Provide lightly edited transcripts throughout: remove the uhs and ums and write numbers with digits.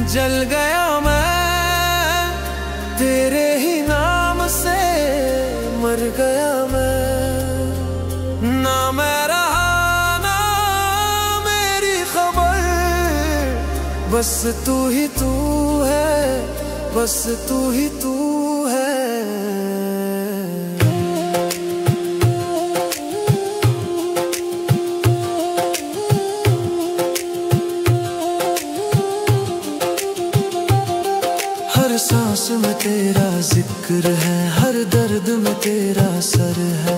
जल गया मैं तेरे ही नाम से, मर गया मैं। ना मैं रहा ना मेरी खबर, बस तू ही तू है, बस तू ही तू है। हर सांस में तेरा जिक्र है, हर दर्द में तेरा असर है।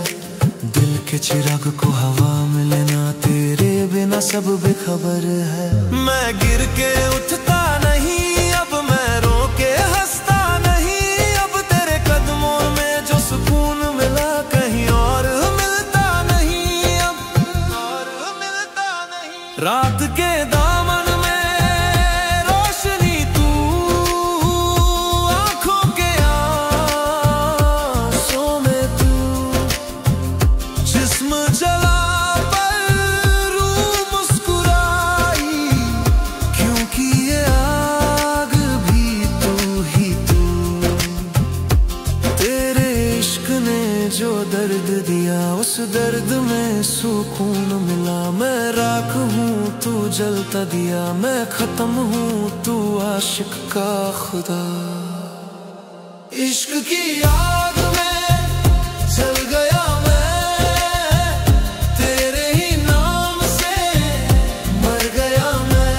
दिल के चिराग को हवा मिले ना, तेरे बिना सब बेखबर है। मैं गिर के उठता नहीं अब, मैं रो के हंसता नहीं अब। तेरे कदमों में जो सुकून मिला कहीं और मिलता नहीं अब, और मिलता नहीं। रात के दामन जो दर्द दिया, उस दर्द में सुकून मिला। मैं राख हूँ तू जलता दिया, मैं खत्म हूँ तू आशिक का खुदा। इश्क की आग में जल गया मैं, तेरे ही नाम से मर गया मैं।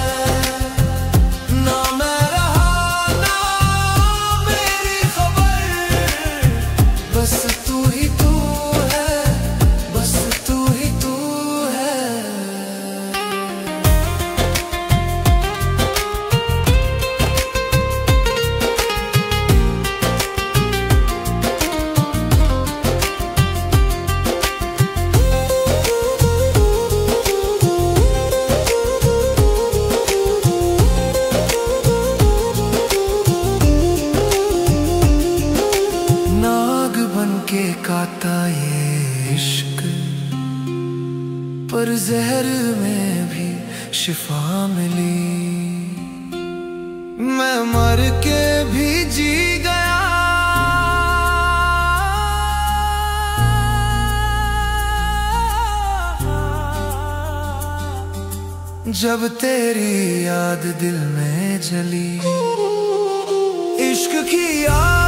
ना मैं रहा ना मेरी खबर, बस तू ही तू है, बस तू ही तू है। नाग बन के काटा ये इश्क, पर जहर में भी शिफा मिली। मैं मर के भी जी गया, जब तेरी याद दिल में जली। इश्क की याद